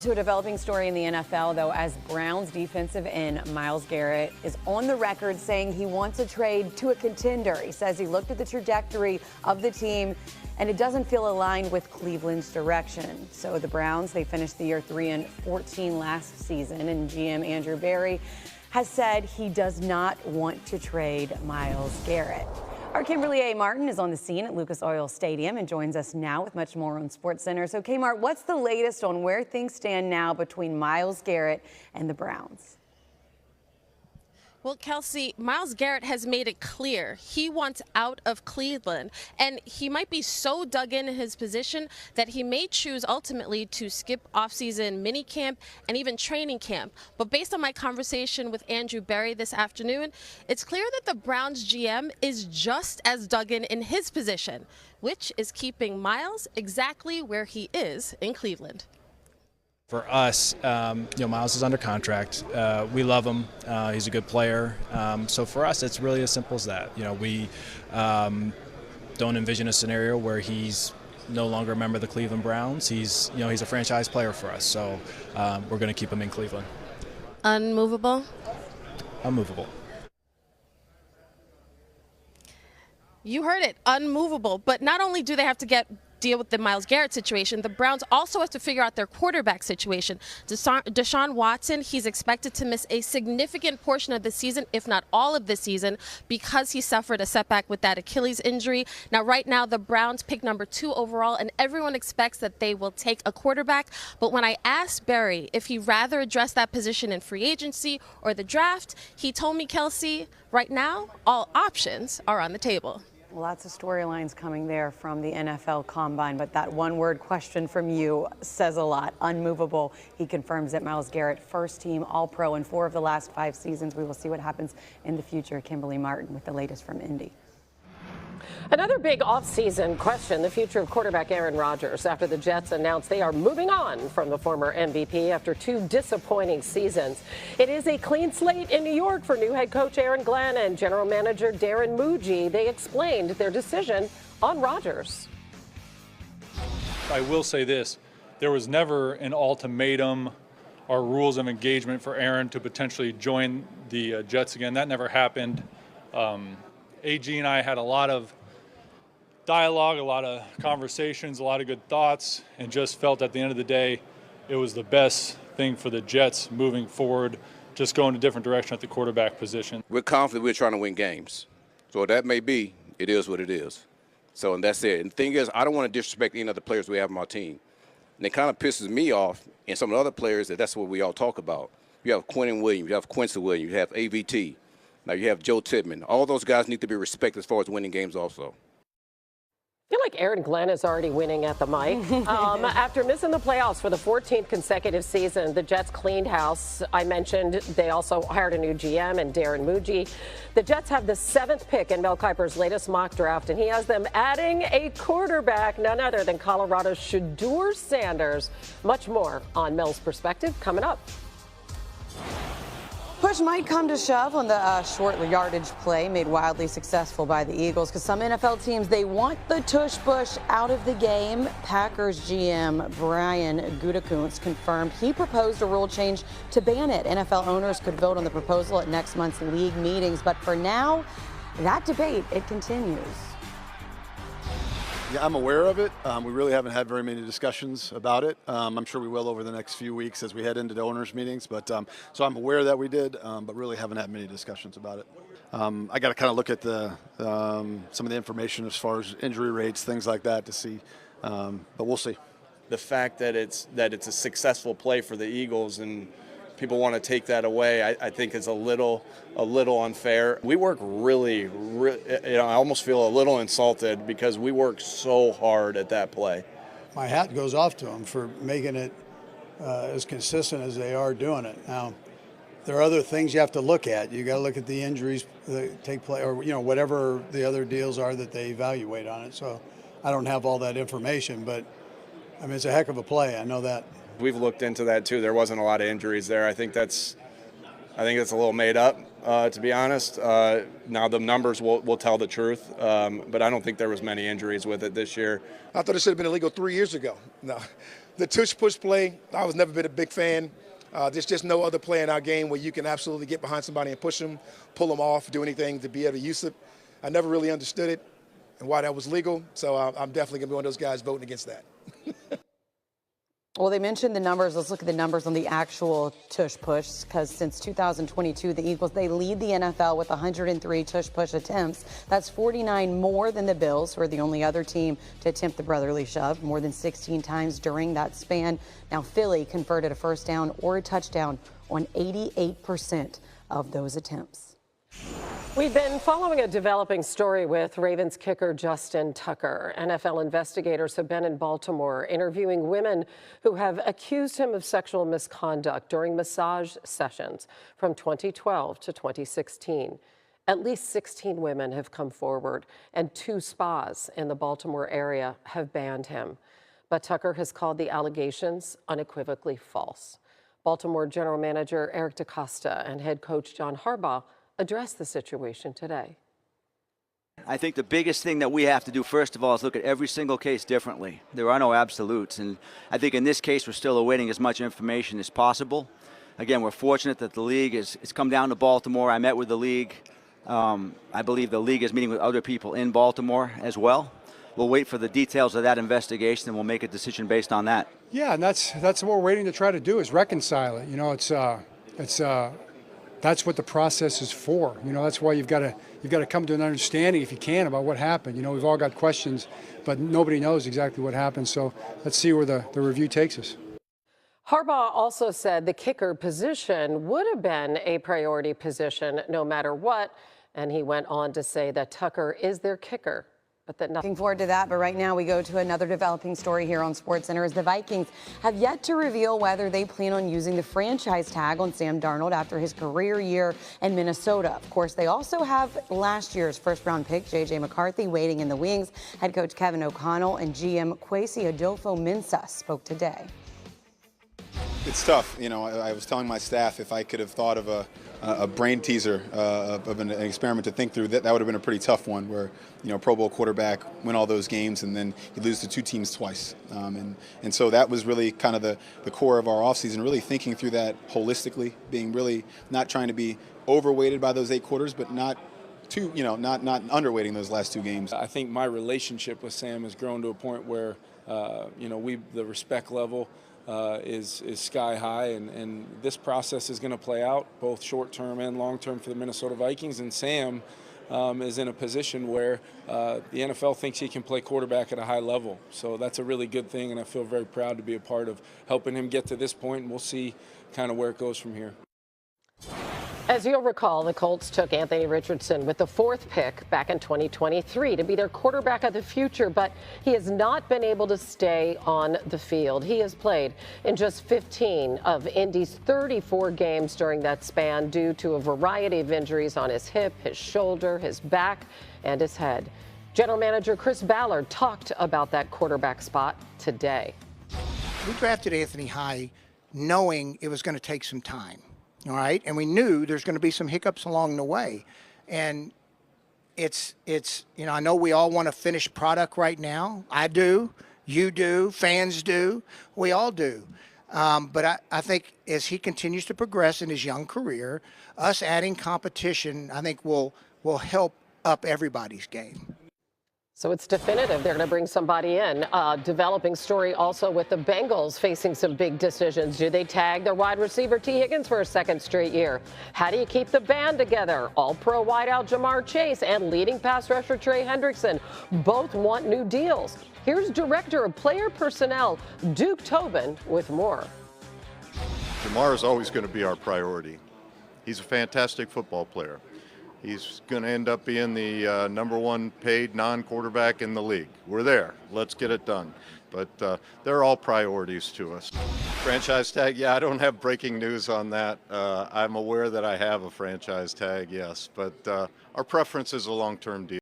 To a developing story in the NFL, though, as Browns defensive end Myles Garrett is on the record saying he wants a trade to a contender. He says he looked at the trajectory of the team and it doesn't feel aligned with Cleveland's direction. So the Browns, they finished the year 3-14 last season, and GM Andrew Berry has said he does not want to trade Myles Garrett. Our Kimberly A. Martin is on the scene at Lucas Oil Stadium and joins us now with much more on SportsCenter. So, Kmart, what's the latest on where things stand now between Myles Garrett and the Browns? Well, Kelsey, Myles Garrett has made it clear he wants out of Cleveland, and he might be so dug in his position that he may choose ultimately to skip offseason minicamp and even training camp. But based on my conversation with Andrew Berry this afternoon, it's clear that the Browns GM is just as dug in his position, which is keeping Myles exactly where he is in Cleveland. For us, Myles is under contract. We love him. He's a good player. So for us, it's really as simple as that. We don't envision a scenario where he's no longer a member of the Cleveland Browns. He's a franchise player for us. So we're going to keep him in Cleveland. Unmovable? Unmovable. You heard it, unmovable. But not only do they have to deal with the Myles Garrett situation, the Browns also have to figure out their quarterback situation. Deshaun Watson, he's expected to miss a significant portion of the season, if not all of the season, because he suffered a setback with that Achilles injury. Now, right now, the Browns pick number 2 overall, and everyone expects that they will take a quarterback. But when I asked Berry if he'd rather address that position in free agency or the draft, he told me, Kelsey, right now, all options are on the table. Lots of storylines coming there from the NFL Combine, but that one-word question from you says a lot. Unmovable. He confirms that Myles Garrett, first-team All-Pro in 4 of the last 5 seasons. We will see what happens in the future. Kimberly Martin with the latest from Indy. Another big offseason question, the future of quarterback Aaron Rodgers, after the Jets announced they are moving on from the former MVP after 2 disappointing seasons. It is a clean slate in New York for new head coach Aaron Glenn and general manager Darren Muji. They explained their decision on Rodgers. I will say this, there was never an ultimatum or rules of engagement for Aaron to potentially join the Jets again. That never happened. AG and I had a lot of dialogue, a lot of conversations, a lot of good thoughts, and just felt at the end of the day it was the best thing for the Jets moving forward, just going a different direction at the quarterback position. We're confident we're trying to win games. So that may be, it is what it is. So, and that's it. And the thing is, I don't want to disrespect any of the players we have on our team. And it kind of pisses me off and some of the other players that's what we all talk about. You have Quentin Williams, you have Quincy Williams, you have AVT. Now you have Joe Tippmann. All those guys need to be respected as far as winning games also. I feel like Aaron Glenn is already winning at the mic. After missing the playoffs for the 14th consecutive season, the Jets cleaned house. I mentioned they also hired a new GM and Darren Muji. The Jets have the 7th pick in Mel Kiper's latest mock draft, and he has them adding a quarterback, none other than Colorado's Shedeur Sanders. Much more on Mel's perspective coming up. Push might come to shove on the short yardage play made wildly successful by the Eagles, because some NFL teams, they want the tush push out of the game. Packers GM Brian Gutekunst confirmed he proposed a rule change to ban it. NFL owners could vote on the proposal at next month's league meetings, but for now, that debate, it continues. Yeah, I'm aware of it. We really haven't had very many discussions about it. I'm sure we will over the next few weeks as we head into the owners' meetings. But so I'm aware that we did, but really haven't had many discussions about it. I got to kind of look at the some of the information as far as injury rates, things like that, to see. But we'll see. The fact that it's a successful play for the Eagles and people want to take that away, I think is a little unfair. We work really, I almost feel a little insulted because we work so hard at that play. My hat goes off to them for making it as consistent as they are doing it. Now, there are other things you have to look at. You got to look at the injuries that take place, or whatever the other deals are that they evaluate on it. So I don't have all that information, but I mean, it's a heck of a play. I know that. We've looked into that too. There wasn't a lot of injuries there. I think that's a little made up, to be honest. Now the numbers will tell the truth, but I don't think there was many injuries with it this year. I thought it should have been illegal 3 years ago. No, The tush-push play, I was never been a big fan. There's just no other play in our game where you can absolutely get behind somebody and push them, pull them off, do anything to be able to use it. I never really understood it and why that was legal, so I'm definitely going to be one of those guys voting against that. Well, they mentioned the numbers. Let's look at the numbers on the actual tush-push, because since 2022, the Eagles, they lead the NFL with 103 tush-push attempts. That's 49 more than the Bills, who are the only other team to attempt the brotherly shove, more than 16 times during that span. Now, Philly converted a first down or a touchdown on 88% of those attempts. We've been following a developing story with Ravens kicker Justin Tucker. NFL investigators have been in Baltimore interviewing women who have accused him of sexual misconduct during massage sessions from 2012 to 2016. At least 16 women have come forward, and 2 spas in the Baltimore area have banned him. But Tucker has called the allegations unequivocally false. Baltimore General Manager Eric DeCosta and head coach John Harbaugh address the situation today. I think the biggest thing that we have to do, first of all, is look at every single case differently. There are no absolutes, and I think in this case we're still awaiting as much information as possible. Again, we're fortunate that the league has come down to Baltimore. I met with the league. I believe the league is meeting with other people in Baltimore as well. We'll wait for the details of that investigation, and we'll make a decision based on that. Yeah, and that's what we're waiting to try to do, is reconcile it. You know, that's what the process is for. You know, that's why you've got to come to an understanding, if you can, about what happened. You know, we've all got questions, but nobody knows exactly what happened. So let's see where the review takes us. Harbaugh also said the kicker position would have been a priority position no matter what, and he went on to say that Tucker is their kicker. But that Looking forward to that, but right now we go to another developing story here on SportsCenter, as the Vikings have yet to reveal whether they plan on using the franchise tag on Sam Darnold after his career year in Minnesota. Of course, they also have last year's first-round pick, J.J. McCarthy, waiting in the wings. Head coach Kevin O'Connell and GM Kwesi Adolfo-Mensah spoke today. It's tough. You know, I was telling my staff if I could have thought of a brain teaser of an experiment to think through, that would have been a pretty tough one, where, you know, Pro Bowl quarterback win all those games and then you lose to 2 teams twice. And so that was really kind of the core of our offseason, really thinking through that holistically, being really not trying to be overweighted by those 8 quarters, but not too, you know, not underweighting those last 2 games. I think my relationship with Sam has grown to a point where, you know, the respect level is sky high, and this process is going to play out both short term and long term for the Minnesota Vikings. And Sam is in a position where the NFL thinks he can play quarterback at a high level. So that's a really good thing, and I feel very proud to be a part of helping him get to this point, and we'll see kind of where it goes from here. As you'll recall, the Colts took Anthony Richardson with the 4th pick back in 2023 to be their quarterback of the future, but he has not been able to stay on the field. He has played in just 15 of Indy's 34 games during that span due to a variety of injuries on his hip, his shoulder, his back, and his head. General Manager Chris Ballard talked about that quarterback spot today. We drafted Anthony high knowing it was going to take some time. All right, and we knew there's going to be some hiccups along the way, and it's you know, I know we all want a finished product right now. I do, you do, fans do, we all do. But I think as he continues to progress in his young career, us adding competition, I think will help up everybody's game. So it's definitive. They're going to bring somebody in. Developing story also with the Bengals facing some big decisions. Do they tag their wide receiver T. Higgins for a 2nd straight year? How do you keep the band together? All-pro wideout Jamar Chase and leading pass rusher Trey Hendrickson both want new deals. Here's Director of Player Personnel Duke Tobin with more. Jamar is always going to be our priority. He's a fantastic football player. He's going to end up being the #1 paid non-quarterback in the league. We're there. Let's get it done. But they're all priorities to us. Franchise tag, yeah, I don't have breaking news on that. I'm aware that I have a franchise tag, yes. But our preference is a long-term deal.